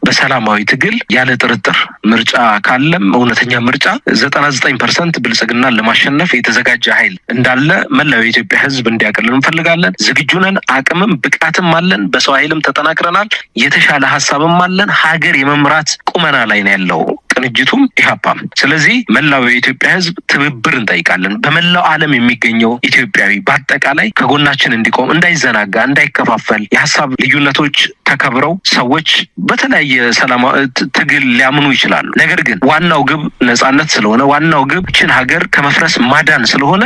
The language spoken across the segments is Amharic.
በሰላማዊ ትግል ያለ ጥርጥር ምርጫ ካለም እውነተኛ ምርጫ 99% ብልጽግናን ለማሸነፍ የተዘጋጀ ኃይል እንዳለ መላው የኢትዮጵያ ህዝብ እንዲያቀልን እንፈልጋለን። ዝግጁ ነን። አቅምም ብቃትም አለን። በሰው ኃይልም ተጠናክረናል። የተሻለ ሐሳብም አለን። ሀገር የመምራት ቁመና ላይ ነው ያለው ቅንጅቱም ኢህአፓም። ስለዚህ መላው የኢትዮጵያ ህዝብ ትብብር እንጠይቃለን። በመላው ዓለም የሚገኘው ኢትዮጵያዊ በአጠቃላይ ከጎናችን እንዲቆም፣ እንዳይዘናጋ፣ እንዳይከፋፈል የሐሳብ ልዩነቶች ተከብረው ሰዎች በተለያየ ሰላማዊ ትግል ሊያምኑ ይችላሉ። ነገር ግን ዋናው ግብ ነጻነት ስለሆነ ዋናው ግብ ችን ሀገር ከመፍረስ ማዳን ስለሆነ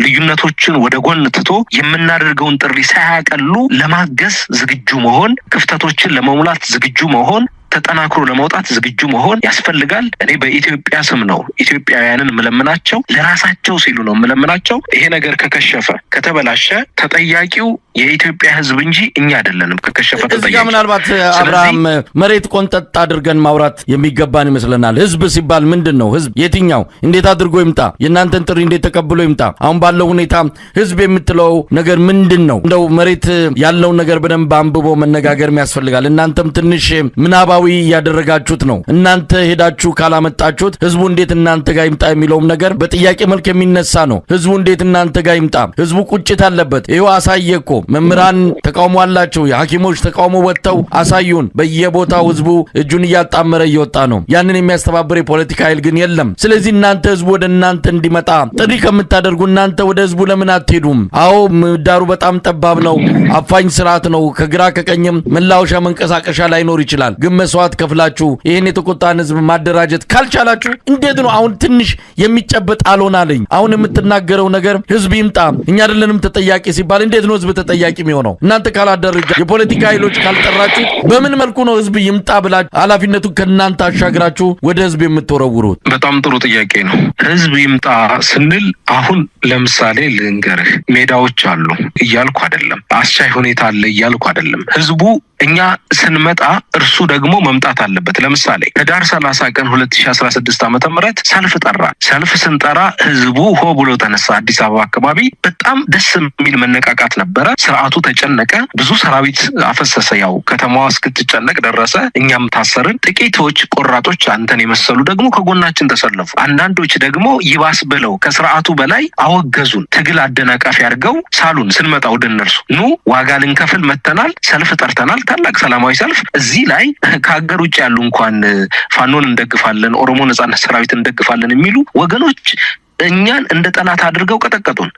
ልዩነቶችን ወደ ጎን ትቶ የምናደርገውን ጥሪ ሳያቀሉ ለማገዝ ዝግጁ መሆን፣ ክፍተቶችን ለመሙላት ዝግጁ መሆን፣ ተጠናክሮ ለመውጣት ዝግጁ መሆን ያስፈልጋል። እኔ በኢትዮጵያ ስም ነው ኢትዮጵያውያንን መለምናቸው፣ ለራሳቸው ሲሉ ነው መለምናቸው። ይሄ ነገር ከከሸፈ ከተበላሸ ተጠያቂው የኢትዮጵያ ህዝብ እንጂ እኛ አይደለንም። ከከሸፈ ተጠያቂ ምናልባት አብርሃም መሬት ቆንጠጥ አድርገን ማውራት የሚገባን ይመስለናል። ህዝብ ሲባል ምንድነው? ህዝብ የትኛው? እንዴት አድርጎ ይምጣ? የእናንተን ጥሪ እንዴት ተቀብሎ ይምጣ? አሁን ባለው ሁኔታ ህዝብ የምትለው ነገር ምንድነው? እንደው መሬት ያለው ነገር በደንብ አንብቦ መነጋገር ያስፈልጋል። እናንተም ትንሽ ምናባዊ ያደረጋችሁት ነው። እናንተ ሄዳችሁ ካላመጣችሁት ህዝቡ እንዴት እናንተ ጋር ይምጣ የሚለውም ነገር በጥያቄ መልክ የሚነሳ ነው። ህዝቡ እንዴት እናንተ ጋር ይምጣ? ህዝቡ ቁጭት አለበት። ይሄው አሳየኮ መምህራን ተቃውሞ አላቸው። የሐኪሞች ተቃውሞ ወጥተው አሳዩን። በየቦታው ህዝቡ እጁን እያጣመረ እየወጣ ነው። ያንን የሚያስተባብር የፖለቲካ ኃይል ግን የለም። ስለዚህ እናንተ ህዝቡ ወደ እናንተ እንዲመጣ ጥሪ ከምታደርጉ እናንተ ወደ ህዝቡ ለምን አትሄዱም? አዎ ምህዳሩ በጣም ጠባብ ነው። አፋኝ ስርዓት ነው። ከግራ ከቀኝም መላወሻ መንቀሳቀሻ ላይኖር ይችላል። ግን መስዋዕት ከፍላችሁ ይሄን የተቆጣን ህዝብ ማደራጀት ካልቻላችሁ እንዴት ነው? አሁን ትንሽ የሚጨበጥ አልሆናለኝ። አሁን የምትናገረው ነገር ህዝብ ይምጣ እኛ አይደለንም ተጠያቂ ሲባል እንዴት ነው ህዝብ ተጠያቂ የሚሆነው? እናንተ ካላደረጃ የፖለቲካ ኃይሎች ካልጠራችሁ በምን መልኩ ነው ህዝብ ይምጣ ብላችሁ ኃላፊነቱ ከናንተ አሻግራችሁ ወደ ህዝብ የምትወረውሩት? በጣም ጥሩ ጥያቄ ነው። ህዝብ ይምጣ ስንል አሁን ለምሳሌ ልንገርህ፣ ሜዳዎች አሉ እያልኩ አይደለም፣ አስቻይ ሁኔታ አለ እያልኩ አይደለም። ህዝቡ እኛ ስንመጣ እርሱ ደግሞ መምጣት አለበት። ለምሳሌ ህዳር 30 ቀን 2016 ዓ.ም ሰልፍ ጠራ። ሰልፍ ስንጠራ ህዝቡ ሆ ብሎ ተነሳ። አዲስ አበባ አካባቢ በጣም ደስ የሚል መነቃቃት ነበረ። ስርዓቱ ተጨነቀ። ብዙ ሰራዊት አፈሰሰ። ያው ከተማዋ እስክትጨነቅ ደረሰ። እኛም ታሰርን። ጥቂቶች ቆራጦች አንተን የመሰሉ ደግሞ ከጎናችን ተሰለፉ። አንዳንዶች ደግሞ ይባስ ብለው ከስርዓቱ በላይ አወገዙን። ትግል አደናቃፊ አድርገው ሳሉን። ስንመጣ ወደ እነርሱ ኑ ዋጋ ልንከፍል መተናል፣ ሰልፍ ጠርተናል፣ ታላቅ ሰላማዊ ሰልፍ። እዚህ ላይ ከሀገር ውጭ ያሉ እንኳን ፋኖን እንደግፋለን፣ ኦሮሞ ነጻነት ሰራዊት እንደግፋለን የሚሉ ወገኖች እኛን እንደ ጠላት አድርገው ቀጠቀጡን።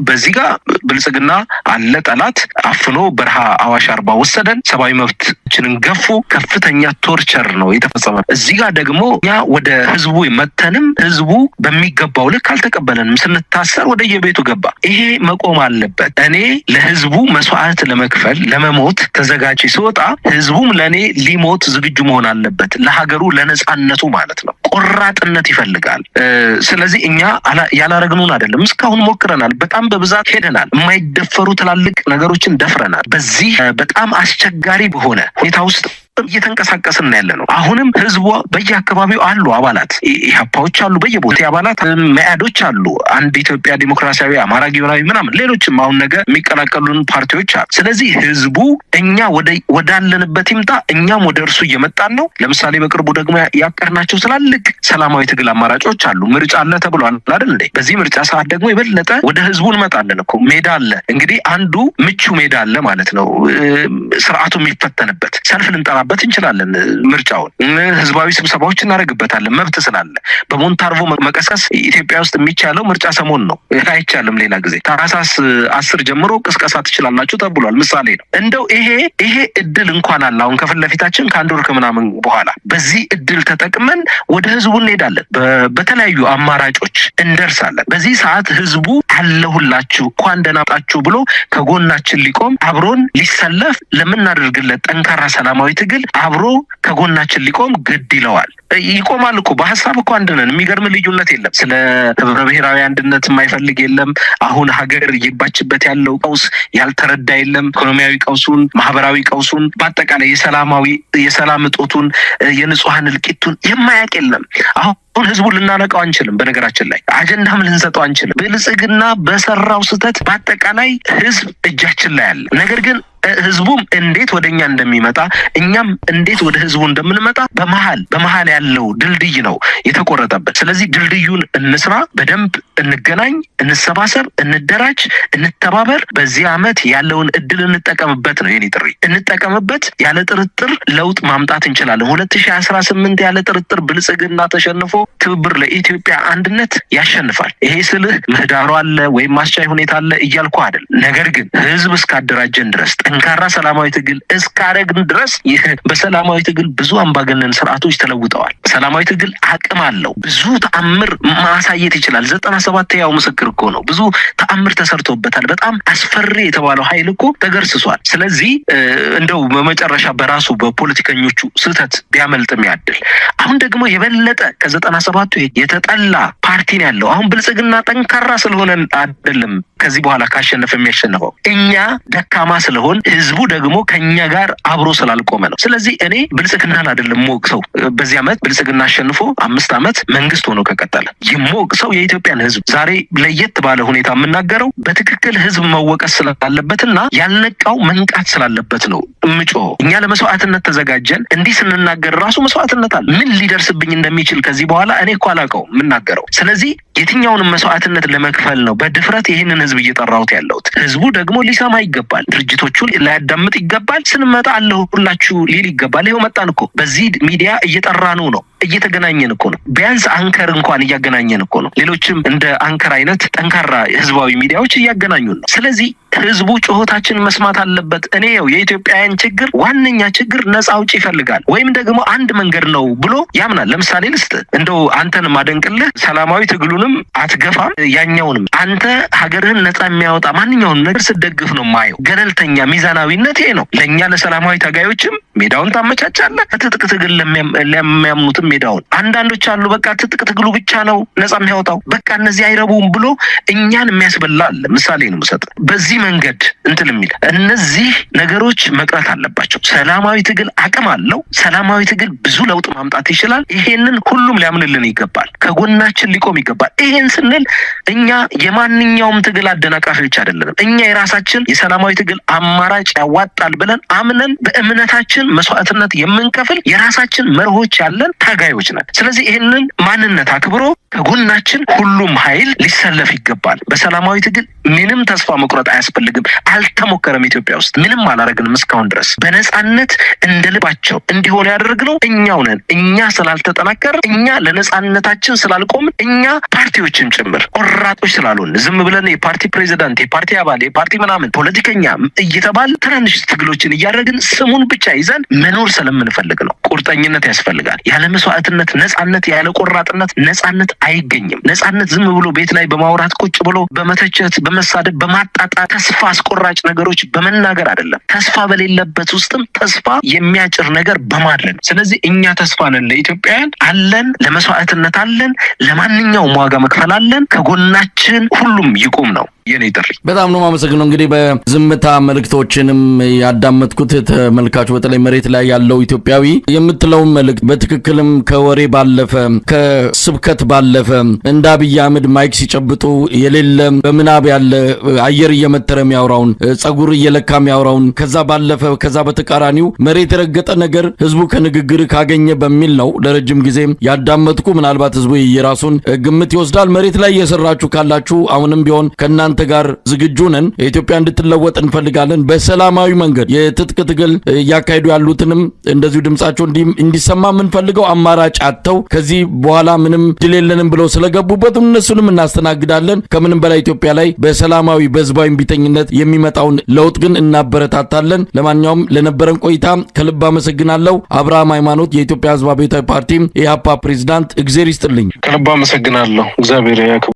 በዚህ ጋር ብልጽግና አለ ጠላት አፍኖ በረሃ አዋሽ አርባ ወሰደን። ሰብአዊ መብታችንን ገፉ። ከፍተኛ ቶርቸር ነው የተፈጸመ። እዚህ ጋር ደግሞ እኛ ወደ ህዝቡ መተንም ህዝቡ በሚገባው ልክ አልተቀበለንም። ስንታሰር ወደ የቤቱ ገባ። ይሄ መቆም አለበት። እኔ ለህዝቡ መስዋዕት ለመክፈል ለመሞት ተዘጋጅ ስወጣ ህዝቡም ለኔ ሊሞት ዝግጁ መሆን አለበት። ለሀገሩ ለነጻነቱ ማለት ነው። ቆራጥነት ይፈልጋል። ስለዚህ እኛ ያላረግኑን አይደለም። እስካሁን ሞክረናል። በጣም በብዛት ሄደናል። የማይደፈሩ ትላልቅ ነገሮችን ደፍረናል። በዚህ በጣም አስቸጋሪ በሆነ ሁኔታ ውስጥ እየተንቀሳቀስን ያለ ነው። አሁንም ህዝቡ በየአካባቢው አሉ። አባላት ኢህአፓዎች አሉ፣ በየቦታ አባላት መያዶች አሉ። አንድ ኢትዮጵያ ዲሞክራሲያዊ፣ አማራ ጊዮናዊ ምናምን ሌሎችም አሁን ነገ የሚቀላቀሉን ፓርቲዎች አሉ። ስለዚህ ህዝቡ እኛ ወዳለንበት ይምጣ። እኛም ወደ እርሱ እየመጣን ነው። ለምሳሌ በቅርቡ ደግሞ ያቀርናቸው ትላልቅ ሰላማዊ ትግል አማራጮች አሉ። ምርጫ አለ ተብሏል አይደል እንዴ? በዚህ ምርጫ ሰዓት ደግሞ የበለጠ ወደ ህዝቡ እንመጣለን እኮ። ሜዳ አለ እንግዲህ፣ አንዱ ምቹ ሜዳ አለ ማለት ነው። ስርዓቱ የሚፈተንበት ሰልፍ ልንጠራ በት እንችላለን። ምርጫውን ህዝባዊ ስብሰባዎች እናደርግበታለን። መብት ስላለ በሞንታርቮ መቀስቀስ ኢትዮጵያ ውስጥ የሚቻለው ምርጫ ሰሞን ነው። አይቻልም ሌላ ጊዜ። ታህሳስ 10 ጀምሮ ቅስቀሳ ትችላላችሁ ተብሏል። ምሳሌ ነው። እንደው ይሄ እድል እንኳን አለ አሁን ከፊት ለፊታችን ከአንድ ወር ከምናምን በኋላ በዚህ እድል ተጠቅመን ወደ ህዝቡ እንሄዳለን። በተለያዩ አማራጮች እንደርሳለን። በዚህ ሰዓት ህዝቡ አለሁላችሁ እንኳን ደህና መጣችሁ ብሎ ከጎናችን ሊቆም አብሮን ሊሰለፍ ለምናደርግለት ጠንካራ ሰላማዊ ትግል አብሮ ከጎናችን ሊቆም ግድ ይለዋል። ይቆማል እኮ በሀሳብ እኮ አንድ ነን። የሚገርም ልዩነት የለም። ስለ ህብረ ብሔራዊ አንድነት የማይፈልግ የለም። አሁን ሀገር እየባችበት ያለው ቀውስ ያልተረዳ የለም። ኢኮኖሚያዊ ቀውሱን፣ ማህበራዊ ቀውሱን፣ በአጠቃላይ የሰላም እጦቱን፣ የንጹሐን እልቂቱን የማያውቅ የለም። አሁን ህዝቡ ልናነቀው አንችልም። በነገራችን ላይ አጀንዳም ልንሰጠው አንችልም። ብልጽግና በሰራው ስህተት በአጠቃላይ ህዝብ እጃችን ላይ አለ። ነገር ግን ህዝቡም እንዴት ወደኛ እንደሚመጣ እኛም እንዴት ወደ ህዝቡ እንደምንመጣ በመሃል ያለው ድልድይ ነው የተቆረጠበት። ስለዚህ ድልድዩን እንስራ፣ በደንብ እንገናኝ፣ እንሰባሰብ፣ እንደራጅ፣ እንተባበር። በዚህ ዓመት ያለውን እድል እንጠቀምበት ነው የኔ ጥሪ። እንጠቀምበት። ያለ ጥርጥር ለውጥ ማምጣት እንችላለን። 2018 ያለ ጥርጥር ብልጽግና ተሸንፎ ትብብር ለኢትዮጵያ አንድነት ያሸንፋል። ይሄ ስልህ ምህዳሩ አለ ወይም ማስቻይ ሁኔታ አለ እያልኩ አይደል። ነገር ግን ህዝብ እስካደራጀን ድረስ ጠንካራ ሰላማዊ ትግል እስካረግን ድረስ በሰላማዊ ትግል ብዙ አምባገነን ስርዓቶች ተለውጠዋል። ሰላማዊ ትግል አቅም አለው። ብዙ ተአምር ማሳየት ይችላል። 97 ያው ምስክር እኮ ነው። ብዙ ተአምር ተሰርቶበታል። በጣም አስፈሪ የተባለው ኃይል እኮ ተገርስሷል። ስለዚህ እንደው በመጨረሻ በራሱ በፖለቲከኞቹ ስህተት ቢያመልጥም ያድል። አሁን ደግሞ የበለጠ ከ97ቱ የተጠላ ፓርቲ ነው ያለው። አሁን ብልጽግና ጠንካራ ስለሆነ አይደለም ከዚህ በኋላ ካሸነፈ የሚያሸንፈው፣ እኛ ደካማ ስለሆን ህዝቡ ደግሞ ከኛ ጋር አብሮ ስላልቆመ ነው። ስለዚህ እኔ ብልጽግናን አይደለም ሞቅሰው በዚህ ዓመት ብልጽግና አሸንፎ 5 ዓመት መንግስት ሆኖ ከቀጠለ የሞቅሰው የኢትዮጵያን ህዝብ ዛሬ ለየት ባለ ሁኔታ የምናገረው በትክክል ህዝብ መወቀስ ስላለበትና ያልነቃው መንቃት ስላለበት ነው እምጮህ። እኛ ለመስዋዕትነት ተዘጋጀን። እንዲህ ስንናገር ራሱ መስዋዕትነት አለ። ምን ሊደርስብኝ እንደሚችል ከዚህ በኋላ እኔ እኮ አላውቀውም የምናገረው። ስለዚህ የትኛውንም መስዋዕትነት ለመክፈል ነው በድፍረት ይህንን ህዝብ እየጠራሁት ያለሁት። ህዝቡ ደግሞ ሊሰማ ይገባል። ድርጅቶቹን ላያዳምጥ ይገባል። ስንመጣ አለሁላችሁ ሊል ይገባል። ይኸው መጣን እኮ በዚህ ሚዲያ እየጠራነው ነው፣ እየተገናኘን እኮ ነው። ቢያንስ አንከር እንኳን እያገናኘን እኮ ነው። ሌሎችም እንደ አንከር አይነት ጠንካራ ህዝባዊ ሚዲያዎች እያገናኙን ነው። ስለዚህ ህዝቡ ጩኸታችን መስማት አለበት። እኔ የኢትዮጵያውያን ችግር ዋነኛ ችግር ነፃ አውጪ ይፈልጋል ወይም ደግሞ አንድ መንገድ ነው ብሎ ያምናል። ለምሳሌ ልስጥ፣ እንደው አንተን ማደንቅልህ ሰላማዊ ትግሉንም አትገፋም፣ ያኛውንም አንተ ሀገርህን ነፃ የሚያወጣ ማንኛውንም ነገር ስትደግፍ ነው ማየው። ገለልተኛ ሚዛናዊነት ይሄ ነው። ለእኛ ለሰላማዊ ታጋዮችም ሜዳውን ታመቻቻለህ፣ ትጥቅ ትግል ለሚያምኑትም ሜዳውን። አንዳንዶች አሉ በቃ ትጥቅ ትግሉ ብቻ ነው ነፃ የሚያወጣው፣ በቃ እነዚህ አይረቡም ብሎ እኛን የሚያስበላል። ምሳሌ ነው የምሰጥ። በዚህ መንገድ እንትን የሚል እነዚህ ነገሮች መቅረት አለባቸው። ሰላማዊ ትግል አቅም አለው። ሰላማዊ ትግል ብዙ ለውጥ ማምጣት ይችላል። ይሄንን ሁሉም ሊያምንልን ይገባል። ከጎናችን ሊቆም ይገባል። ይሄን ስንል እኛ የማንኛውም ትግል አደናቃፊዎች አይደለንም። እኛ የራሳችን የሰላማዊ ትግል አማራጭ ያዋጣል ብለን አምነን በእምነታችን መስዋዕትነት የምንከፍል የራሳችን መርሆች ያለን ታጋዮች ነን። ስለዚህ ይሄንን ማንነት አክብሮ ከጎናችን ሁሉም ኃይል ሊሰለፍ ይገባል። በሰላማዊ ትግል ምንም ተስፋ መቁረጥ አያስፈልግም። አልተሞከረም። ኢትዮጵያ ውስጥ ምንም አላረግንም እስካሁን ድረስ። በነጻነት እንደ ልባቸው እንዲሆን ያደረግነው እኛው ነን። እኛ ስላልተጠናከረ፣ እኛ ለነጻነታችን ስላልቆምን፣ እኛ ፓርቲዎችን ጭምር ቆራጦች ስላልሆን ዝም ብለን የፓርቲ ፕሬዚዳንት፣ የፓርቲ አባል፣ የፓርቲ ምናምን ፖለቲከኛ እየተባል ትናንሽ ትግሎችን እያደረግን ስሙን ብቻ ይዘን መኖር ስለምንፈልግ ነው። ቁርጠኝነት ያስፈልጋል። ያለ መስዋዕትነት ነጻነት፣ ያለ ቆራጥነት ነጻነት አይገኝም። ነጻነት ዝም ብሎ ቤት ላይ በማውራት ቁጭ ብሎ በመተቸት በመሳደብ በማጣጣት ተስፋ አስቆራጭ ነገሮች በመናገር አይደለም። ተስፋ በሌለበት ውስጥም ተስፋ የሚያጭር ነገር በማድረግ። ስለዚህ እኛ ተስፋ ነን፣ ለኢትዮጵያውያን አለን፣ ለመስዋዕትነት አለን፣ ለማንኛውም ዋጋ መክፈል አለን። ከጎናችን ሁሉም ይቁም ነው የኔ ጥሪ። በጣም ነው የማመሰግነው። እንግዲህ በዝምታ መልእክቶችንም ያዳመጥኩት ተመልካቹ በተለይ መሬት ላይ ያለው ኢትዮጵያዊ የምትለው መልእክት በትክክልም ከወሬ ባለፈ ከስብከት ባለፈ እንደ አብይ አህመድ ማይክ ሲጨብጡ የሌለ በምናብ ያለ አየር እየመተረ የሚያወራውን ጸጉር እየለካ የሚያወራውን ከዛ ባለፈ ከዛ በተቃራኒው መሬት የረገጠ ነገር ህዝቡ ከንግግር ካገኘ በሚል ነው ለረጅም ጊዜ ያዳመጥኩ። ምናልባት ህዝቡ የራሱን ግምት ይወስዳል። መሬት ላይ እየሰራችሁ ካላችሁ አሁንም ቢሆን ከእናንተ ጋር ዝግጁ ነን። ኢትዮጵያ እንድትለወጥ እንፈልጋለን። በሰላማዊ መንገድ የትጥቅ ትግል እያካሄዱ ያሉትንም እንደዚሁ ድምጻቸው እንዲሰማ የምንፈልገው አማራጭ አጥተው ከዚህ በኋላ ምንም ድል የለንም ብለው ስለገቡበት እነሱንም እናስተናግዳለን። ከምንም በላይ ኢትዮጵያ ላይ በሰላማዊ በህዝባዊ ቢተኝነት የሚመጣውን ለውጥ ግን እናበረታታለን። ለማንኛውም ለነበረን ቆይታ ከልብ አመሰግናለሁ። አብርሃም ሃይማኖት የኢትዮጵያ ህዝብ አብዮታዊ ፓርቲ ኢህአፓ ፕሬዝዳንት፣ እግዜር ይስጥልኝ። ከልብ አመሰግናለሁ። እግዚአብሔር ያክብር።